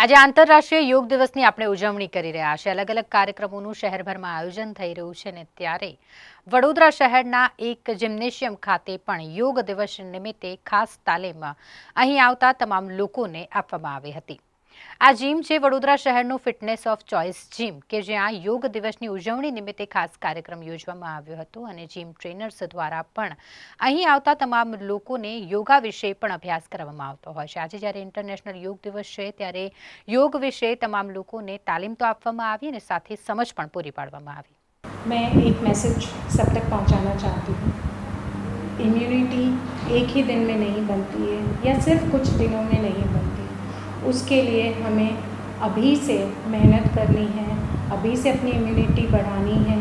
આજે આંતરરાષ્ટ્રીય યોગ દિવસની આપણે ઉજવણી કરી રહ્યા છે। અલગ અલગ કાર્યક્રમોનું શહેરભરમાં આયોજન થઈ રહ્યું છે ને ત્યારે વડોદરા શહેરના એક જિમ્નેશિયમ ખાતે પણ યોગ દિવસ નિમિત્તે ખાસ તાલીમ અહીં આવતા તમામ લોકોને આપવામાં આવી હતી। આ જીમ છે વડોદરા શહેરનું ફિટનેસ ઓફ ચોઇસ જીમ કે જ્યાં યોગ દિવસની ઉજવણી નિમિત્તે ખાસ કાર્યક્રમ યોજવામાં આવ્યો હતો અને જીમ ટ્રેનર્સ દ્વારા પણ અહીં આવતા તમામ લોકોને યોગા વિશે પણ અભ્યાસ કરવામાં આવતો હોય છે। આજે જ્યારે ઇન્ટરનેશનલ યોગ દિવસ છે ત્યારે योग विषय तमाम लोगों ने तालीम तो आपवामां आवी ने साथे समझ पण पूरी पाडवामां आवी। मैं एक मैसेज सब तक पहुंचाना चाहती हूँ। इम्यूनिटी एक ही दिन में नहीं बनती है या सिर्फ कुछ दिनों में नहीं बनती। उसके लिए हमें अभी से मेहनत करनी है, अभी से अपनी इम्यूनिटी बढ़ानी है,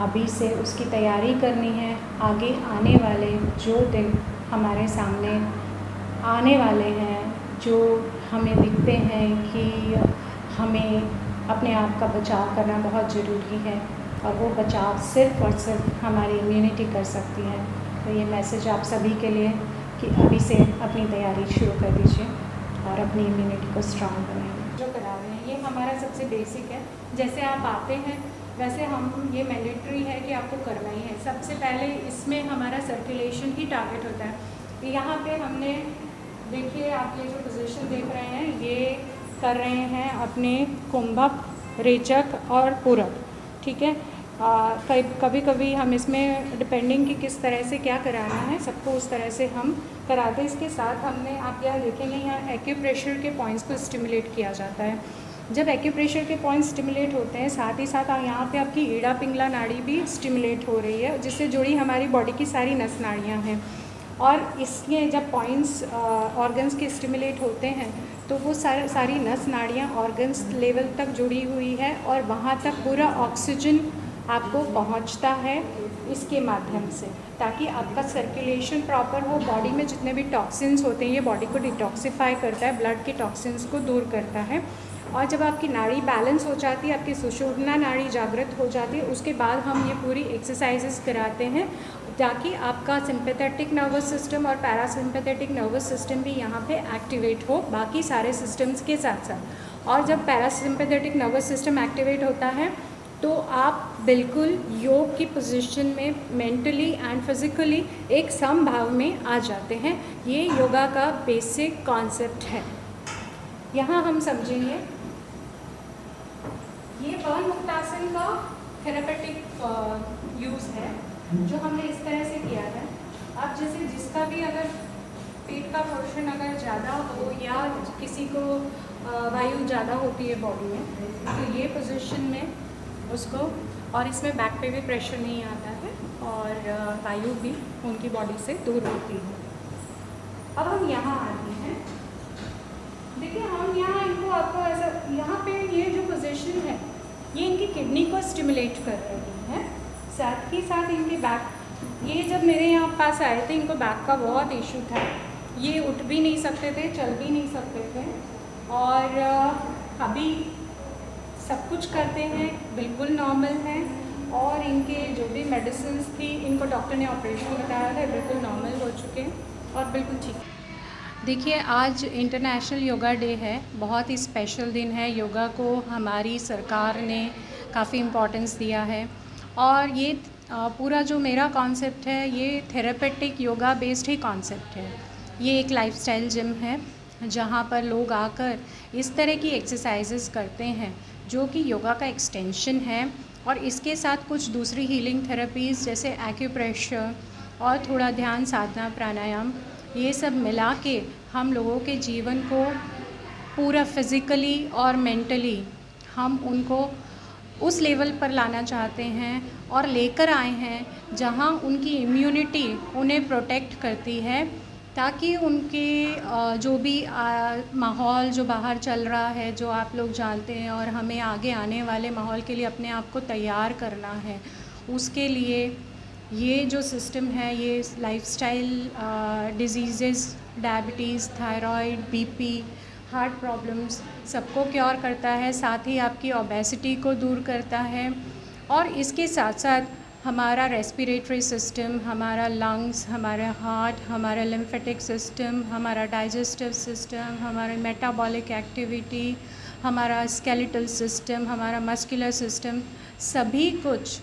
अभी से उसकी तैयारी करनी है। आगे आने वाले जो दिन हमारे सामने आने वाले हैं, जो हमें दिखते हैं कि हमें अपने आप का बचाव करना बहुत ज़रूरी है और वो बचाव सिर्फ़ और सिर्फ हमारी इम्यूनिटी कर सकती है। तो ये मैसेज आप सभी के लिए कि अभी से अपनी तैयारी शुरू कर दीजिए और अपनी इम्यूनिटी को स्ट्रॉन्ग बनाइए। जो करा रहे हैं ये हमारा सबसे बेसिक है। जैसे आप आते हैं वैसे हम ये मैंडेटरी है कि आपको करना ही है। सबसे पहले इसमें हमारा सर्कुलेशन ही टारगेट होता है। यहाँ पे हमने देखिए, आप ये जो पोजीशन देख रहे हैं ये कर रहे हैं अपने कुंभक, रेचक और पूरक। ठीक है, कभी कभी हम इसमें डिपेंडिंग कि किस तरह से क्या कराना है सबको उस तरह से हम कराते हैं। इसके साथ हमने आप यहाँ देखेंगे यहाँ एक्यूप्रेशर के पॉइंट्स को स्टिमुलेट किया जाता है। जब एक्यूप्रेशर के पॉइंट्स स्टिमुलेट होते हैं साथ ही साथ यहाँ पे आपकी ईड़ा पिंगला नाड़ी भी स्टिमुलेट हो रही है जिससे जुड़ी हमारी बॉडी की सारी नस नाड़ियाँ हैं। और इसमें जब पॉइंट्स ऑर्गन्स के स्टिमुलेट होते हैं तो वो सारी नस नाड़ियाँ ऑर्गन्स लेवल तक जुड़ी हुई है और वहाँ तक पूरा ऑक्सीजन आपको पहुँचता है इसके माध्यम से, ताकि आपका सर्कुलेशन प्रॉपर हो। बॉडी में जितने भी टॉक्सिन्स होते हैं ये बॉडी को डिटॉक्सिफाई करता है, ब्लड के टॉक्सिन्स को दूर करता है। और जब आपकी नाड़ी बैलेंस हो जाती है, आपकी सुषुम्ना नाड़ी जागृत हो जाती है, उसके बाद हम ये पूरी एक्सरसाइजेस कराते हैं ताकि आपका सिंपैथेटिक नर्वस सिस्टम और पैरासिम्पैथेटिक नर्वस सिस्टम भी यहाँ पे एक्टिवेट हो बाकी सारे सिस्टम्स के साथ साथ। और जब पैरासिम्पैथेटिक नर्वस सिस्टम एक्टिवेट होता है तो आप बिल्कुल योग की पोजीशन में मेंटली एंड फिज़िकली एक समभाव में आ जाते हैं। ये योगा का बेसिक कॉन्सेप्ट है। यहाँ हम समझेंगे ये पवन मुक्तासन का थेरेपेटिक यूज़ है जो हमने इस तरह से किया है। अब जैसे जिसका भी अगर पेट का पोर्शन अगर ज़्यादा हो या किसी को वायु ज़्यादा होती है बॉडी में तो ये पोजीशन में उसको, और इसमें बैक पे भी प्रेशर नहीं आता है और वायु भी उनकी बॉडी से दूर होती है। अब हम यहाँ आते हैं, देखिए हम यहाँ इनको आपको ऐसा यहाँ पे ये जो पोजीशन है ये इनकी किडनी को स्टिमुलेट कर रही है। साथ ही साथ इनके बैक, ये जब मेरे यहाँ पास आए थे इनको बैक का बहुत इशू था, ये उठ भी नहीं सकते थे, चल भी नहीं सकते थे। और अभी सब कुछ करते हैं, बिल्कुल नॉर्मल हैं। और इनके जो भी मेडिसिन थी इनको डॉक्टर ने ऑपरेशन बताया था, बिल्कुल नॉर्मल हो चुके हैं और बिल्कुल ठीक। देखिए, आज इंटरनेशनल योगा डे है, बहुत ही स्पेशल दिन है। योगा को हमारी सरकार ने काफ़ी इम्पोर्टेंस दिया है और ये पूरा जो मेरा कॉन्सेप्ट है ये थेरेपेटिक योगा बेस्ड ही कॉन्सेप्ट है। ये एक लाइफस्टाइल जिम है जहाँ पर लोग आकर इस तरह की एक्सरसाइजेस करते हैं जो कि योगा का एक्सटेंशन है। और इसके साथ कुछ दूसरी हीलिंग थेरेपीज़ जैसे एक्यूप्रेशर और थोड़ा ध्यान साधना प्राणायाम ये सब मिला के हम लोगों के जीवन को पूरा फिज़िकली और मेंटली हम उनको उस लेवल पर लाना चाहते हैं और लेकर आए हैं जहां उनकी इम्यूनिटी उन्हें प्रोटेक्ट करती है, ताकि उनके जो भी माहौल जो बाहर चल रहा है जो आप लोग जानते हैं और हमें आगे आने वाले माहौल के लिए अपने आप को तैयार करना है, उसके लिए ये जो सिस्टम है ये lifestyle diseases, diabetes, thyroid, BP, heart problems सबको क्योर करता है, साथ ही आपकी ओबेसिटी को दूर करता है। और इसके साथ साथ हमारा रेस्पिरेटरी सिस्टम, हमारा लंग्स, हमारा हार्ट, हमारा लिम्फेटिक सिस्टम, हमारा डाइजेस्टिव सिस्टम, हमारा मेटाबॉलिक एक्टिविटी, हमारा स्केलेटल सिस्टम, हमारा मस्कुलर सिस्टम, सभी कुछ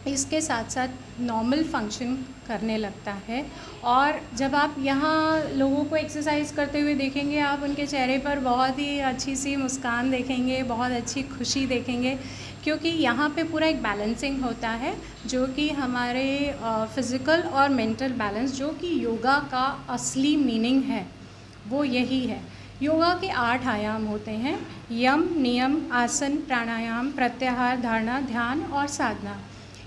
इसके साथ साथ नॉर्मल फंक्शन करने लगता है। और जब आप यहाँ लोगों को एक्सरसाइज करते हुए देखेंगे, आप उनके चेहरे पर बहुत ही अच्छी सी मुस्कान देखेंगे, बहुत अच्छी खुशी देखेंगे, क्योंकि यहाँ पे पूरा एक बैलेंसिंग होता है, जो कि हमारे फिज़िकल और मेंटल बैलेंस, जो कि योगा का असली मीनिंग है, वो यही है। योगा के 8 आयाम होते हैं: यम, नियम, आसन, प्राणायाम, प्रत्याहार, धारणा, ध्यान और साधना।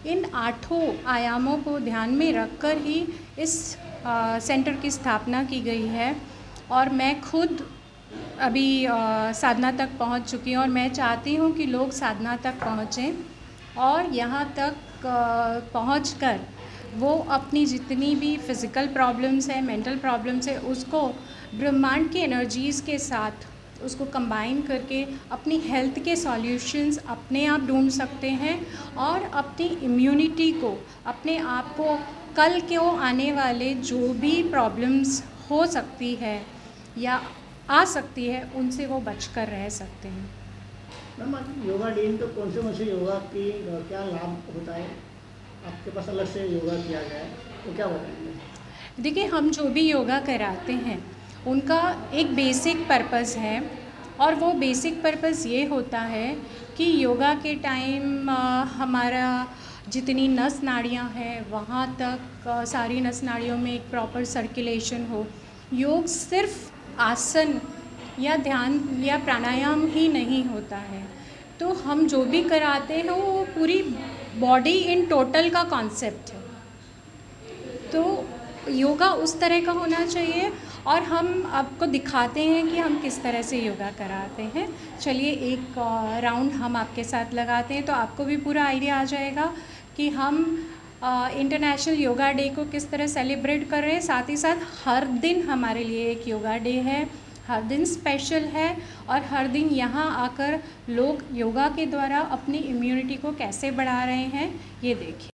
इन 8 आयामों को ध्यान में रखकर ही इस सेंटर की स्थापना की गई है। और मैं खुद अभी साधना तक पहुंच चुकी हूँ, और मैं चाहती हूँ कि लोग साधना तक पहुँचें और यहाँ तक पहुंचकर वो अपनी जितनी भी फिज़िकल प्रॉब्लम्स है, मेंटल प्रॉब्लम्स है, उसको ब्रह्मांड की एनर्जीज़ के साथ उसको कंबाइन करके अपनी हेल्थ के सॉल्यूशंस अपने आप ढूंढ सकते हैं, और अपनी इम्यूनिटी को, अपने आप को कल के वो आने वाले जो भी प्रॉब्लम्स हो सकती है या आ सकती है, उनसे वो बचकर रह सकते हैं। मैम, आज योगा डे तो कौन से योगा की क्या लाभ होता है? आपके पास अलग से योगा किया गया है, तो क्या बताएंगे? देखिए, हम जो भी योगा कराते हैं उनका एक बेसिक पर्पस है, और वो बेसिक पर्पस ये होता है कि योगा के टाइम हमारा जितनी नस नाड़ियाँ हैं वहाँ तक सारी नस नाड़ियों में एक प्रॉपर सर्कुलेशन हो। योग सिर्फ आसन या ध्यान या प्राणायाम ही नहीं होता है, तो हम जो भी कराते हैं वो पूरी बॉडी इन टोटल का कॉन्सेप्ट है। तो योगा उस तरह का होना चाहिए, और हम आपको दिखाते हैं कि हम किस तरह से योगा कराते हैं। चलिए एक राउंड हम आपके साथ लगाते हैं, तो आपको भी पूरा आइडिया आ जाएगा कि हम इंटरनेशनल योगा डे को किस तरह सेलिब्रेट कर रहे हैं। साथ ही साथ हर दिन हमारे लिए एक योगा डे है, हर दिन स्पेशल है, और हर दिन यहाँ आकर लोग योगा के द्वारा अपनी इम्यूनिटी को कैसे बढ़ा रहे हैं, ये देखिए।